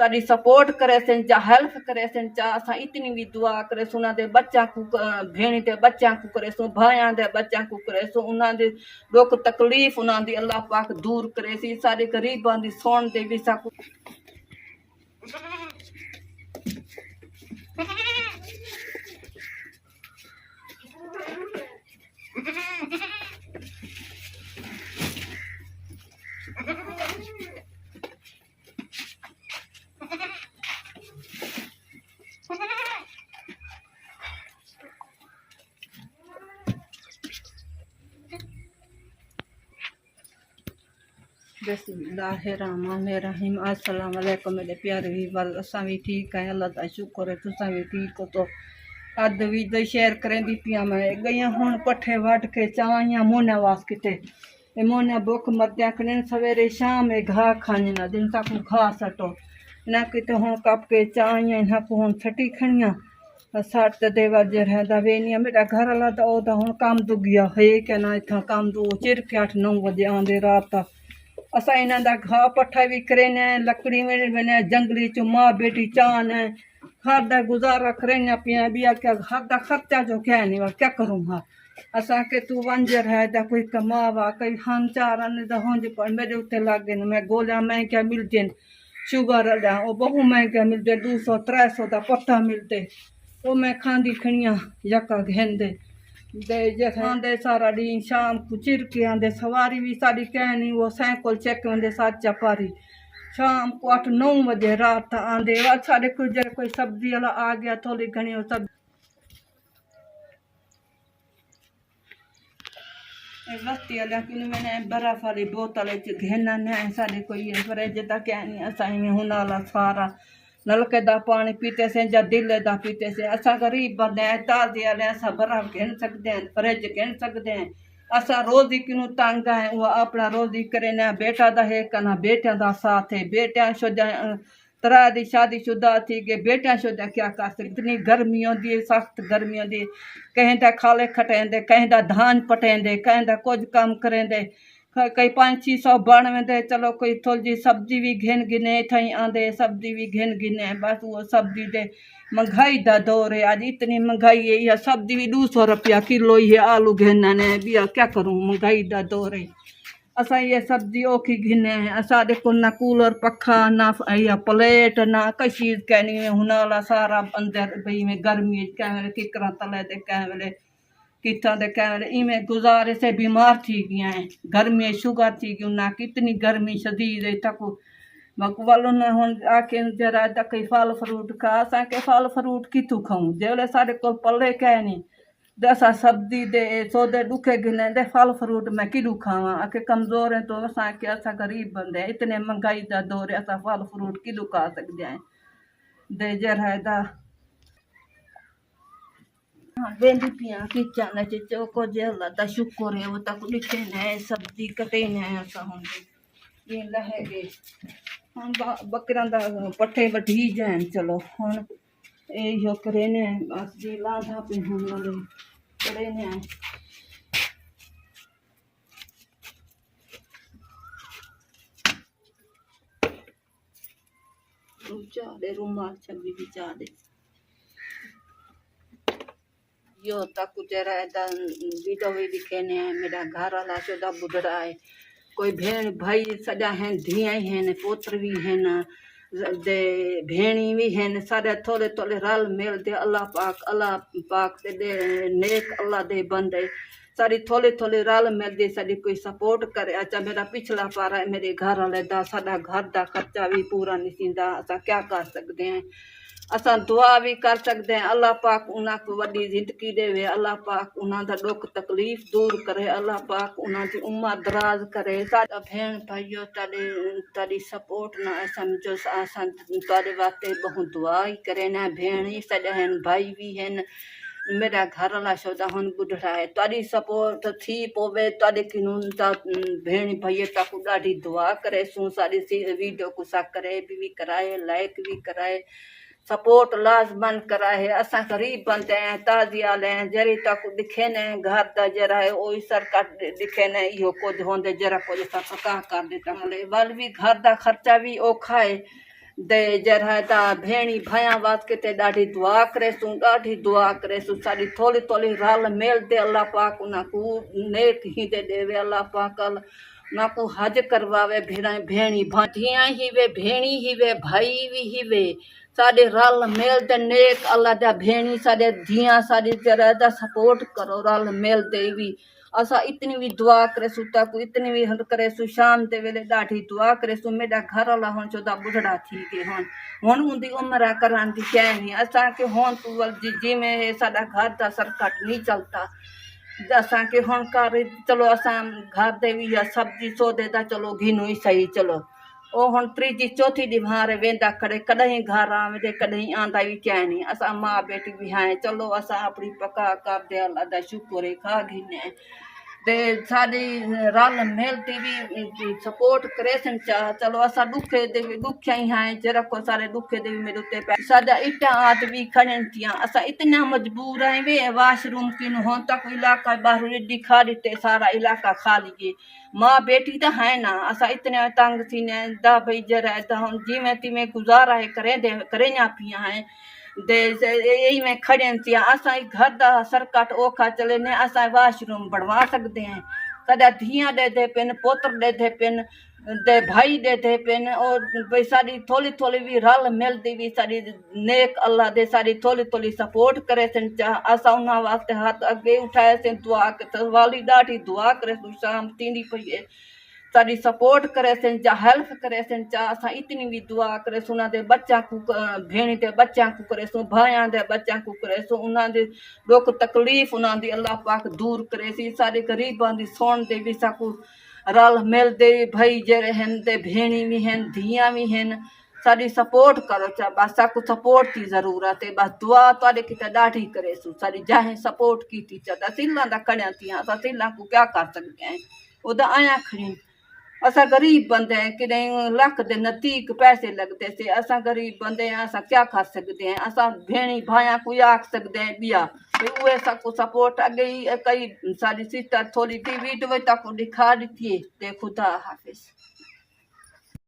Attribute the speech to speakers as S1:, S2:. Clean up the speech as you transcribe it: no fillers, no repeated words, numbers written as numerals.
S1: Sari support करे सन चा help करे सन चा असां इतनी भी दुआ करे सुना दे बच्चा को भेणी दे बच्चा को करे सो भाया दे बच्चा को करे सो उना दे दुख तकलीफ उना दी अल्लाह पाक दूर करे सी सारे गरीबां दी सोन दे भी साकू बिस्मिल्लाहिर्रहमानिर्रहीम अस्सलाम वालेकुम मेरे प्यारे व्यूअर असां भी ठीक है अल्लाह दा शुक्र है तुसां भी ठीक हो तो अद भी दो शेयर करें दी पिया मैं गईयां हुण पट्ठे वट के चावाइयां मोने वास किते ए मोने भुख मरदियां कने सवेरे शाम ए घा खाने ना दिन तक घा सटो ना किते हुण कप के चावाइयां ना को हुण छटी खणियां सट दे वजर है दा वेनिया मेरा घर वाला तो ओ दा हुण काम दुगिया है के ना इथा काम दो चिर के 8-9 बजे आंदे रात असां इन्हां दा घाह पट्ठा भी करें लकड़ी में जंगली चो माँ बेटी चान है घर का गुजारा करें पिया बिया क्या घर का खर्चा जो क्या नहीं वा क्या करूँ हाँ असा के तू वंजर है दा कोई कमावा कोई हम चार आने दा होंज पर मेरे उत्ते लागे मैं गोलियां महंगा मिलते शुगर वाला वो बहु महंगा मिलते 200-300 का पट्ठा मिलते वो मैं खांदी खणिया यका घेंदे दे जखांदे सारा डी शाम को चिरके आंदे सवारी भी साड़ी कहनी वो साइकिल चेक आंदे साथ चपारी शाम को 8-9 बजे रात आंदे साढ़े कोई सब्जी वाला आ गया थोड़ी घनी वो सब बस्ती वाला कि मैंने बर्फ वाली बोतल घेना न साढ़े कोई फ्रिज तक कहनी असा हुन वाला सारा नलके दा पानी पीते से या दिले दा पीते से असा गरीब बंदे हैं ताजे वाले असा बर्फ गिन सकते हैं फ्रिज गिन सकते हैं असा रोजी किनू तंग है वो अपना रोजी करे ना बेटा दा है कना बेटिया दा साथ है बेटिया शुदा तरह दी शादी शुदा थी के बेटिया शुदा क्या कर सकते इतनी गर्मी होती है सख्त गर्मी होती है कहीं दा खाले खटेंदे कहीं दा धान पटेंदे कहीं दा कुछ काम करेंदे कई 500-600 बण वेंदे चलो कोई थोड़ी सब्जी भी घिन गिने थई आंदे सब्जी भी घिन गिने बस वो सब्जी दे महंगाई दा दौर है आज इतनी महंगाई है या सब्जी भी 200 रुपया किलो ही है आलू घिन ने बिया क्या करूँ महंगाई दा दौर है असा ये सब्जी औखी घिने हैं असा देखो ना कूलर पखा ना या प्लेट ना कई चीज कहनी है हुन वाला सारा अंदर भई में गर्मी कैमरे किकरा तले दे कैमरे कितना दे कैमरे इमें गुजारे से बीमार थी गया है गर्मी शुगर थी गई ना कितनी गर्मी शदीद है तक मकबल ने हुन आके जरा तक फल फ्रूट खा असा के फल फ्रूट कितू खाऊं जेले सारे को पल्ले कहनी दसा सब्जी दे सौदे दुखे गिने दे फल फ्रूट मैं किदू खावा आके कमजोर है तो असा के असा गरीब बंदे हैं इतने महंगाई दा दौर है असा फल फ्रूट किदू खा सकते हैं दे जरा दा वेंदी पिया किचन च चौको जेला दा शुक्र है वो तक लिखे ने सब्जी कटे ने असा होंदे ये लहेगे हम बकरा दा पट्ठे वठी जान चलो हुन ए यो करे ने बस जी लाधा पे हुन वाले करे ने रुचा दे रुमाल छबी बिचा दे यो तक जरा वीडियो भी दिखे ने मेरा घर वाला चौदह बुढ़ा है कोई भेण भाई सजा हैं धिया हैं पोत्र भी हैं दे भेणी भी हैं सारे थोड़े थोड़े रल मिल दे अल्लाह पाक दे नेक अल्लाह दे बंदे सारी थोड़े थोड़े रल मिल दे सारी कोई सपोर्ट करे अच्छा मेरा पिछला पारा है मेरे घर वाले दा साडा घर दा खर्चा भी पूरा नहीं सींदा असा क्या कर सकते हैं असा दुआ भी कर सकते हैं अल्लाह पाक उन्हें को वड्डी जिंदगी देवे अल्लाह पाक उन्होंने दुख तकलीफ दूर करे अल्लाह पाक उन्होंने उम्र दराज करे साडा भेण भाइयों ताड़ी सपोर्ट ना समझो असा तारे वास्ते बहुत दुआ ही करे ना भेण ही सजा हैं भाई भी हैं मेरा घर वाला शोदा हुन बुढ़ा है तारी सपोर्ट थी पोवे तारे किनून ता भेण भाई ताकू ॾाढी दुआ करे सू सारी वीडियो को सा करे भी कराए लाइक भी कराए सपोर्ट लाजमन कराए असा गरीब बंदे हैं ताजी आले हैं जरी तक दिखे ने घर दा जरा है ओ सरकार दिखे ने इहो कुछ होंदे जरा कुछ सा पका कर देता मले वाल भी घर दा खर्चा भी औखा है दे जरा ता भेणी भया वात के ते ॾाढी दुआ करेसूं ॾाढी दुआ करेसूं साडी थोड़ी थोड़ी रल मेल दे अल्लाह पाक उनको नेक ही दे देवे अल्लाह पाक उनको हज करवावे भेणी धियां ही वे भेणी ही वे भाई भी वे साडे रल मेल दे नेक अल्लाह दा भेणी साडे धियां साडी जरा दा सपोर्ट करो रल मेल दे भी असा इतनी भी दुआ करेसू तक इतनी भी हल करेसू शाम के वेले ॾाढी दुआ करेसू मेरा घर वाला हुन चौदा बुढ़ड़ा थी गए हुन उनकी उम्र करान की क्या नहीं असा के हुन तू जी में साडा घर का सरकट नहीं चलता असा के हुन कर चलो असा घर दे भी सब्जी सौदे दा चलो घिनो ही सही चलो ओ हुन तीजी चौथी ॾींहुं वेंदा खड़े कॾहिं घर आवे कॾहिं आंदा भी क्या नहीं असा माँ बेटी भी हैं चलो असा अपनी पका कर दे अल्लाह दा शुक्र है खा घिने ते साडी रल मेल ती भी सपोर्ट करे सन चाह चलो असा दुखे दे भी दुखिया ही हैं जरा को सारे दुखे दे भी मेरे उत्ते पे साडा इटा आत भी खड़न थिया असा इतना मजबूर हैं वे वाशरूम किन हो तक इलाका बाहर दिखा देते सारा इलाका खाली है माँ बेटी तो है ना असा इतने तंग थी ने दा भाई जरा हम जिमें तिमें गुजारा है करे ना पिया हैं दे यही में खड़े थी असा घर का सरकट औखा चले ने असा वाशरूम बनवा सकते हैं कदा धियां दे पिन पोत्र दे पिन दे भाई दे पिन और भाई सारी थोड़ी थोड़ी भी रल मिलती भी सारी नेक अल्लाह दे सारी थोड़ी थोड़ी सपोर्ट करे सन चाह असा उन्होंने वास्ते हाथ अगे उठाए से दुआ के वाली ॾाढी दुआ करे शाम थींदी पई है सारी सपोर्ट करे सन चाह हेल्प करे सन चाह असा इतनी भी दुआ करे उन्हों दे बच्चा को भेणी दे बच्चा को करे भाया दे बच्चा को करे उन्हों दे दुख तकलीफ उन्हों दी अल्लाह पाक दूर करे सी सारे गरीबां दी सुन दे भी सकू रल मिल दे भाई जरे हैं ते भेणी भी हैं धियां भी हैं सारी सपोर्ट करो चा बस साकू सपोर्ट की जरूरत है बस दुआ तुहाडे किते ॾाढी करे सारी जाहे सपोर्ट की चा सिला दा खड़िया थी असा सिला को क्या कर सकते हैं उदा आया खड़ी असा गरीब बंदे हैं कि लख दे नतीक पैसे लगते से असा गरीब बंदे हैं असा क्या कर सकते हैं असा भेणी भाया को आख सकते हैं बिया वे सबको सपोर्ट अगे कई सारी सिस्टर थोड़ी टीवी तक दिखा दी थी खुदा हाफिज।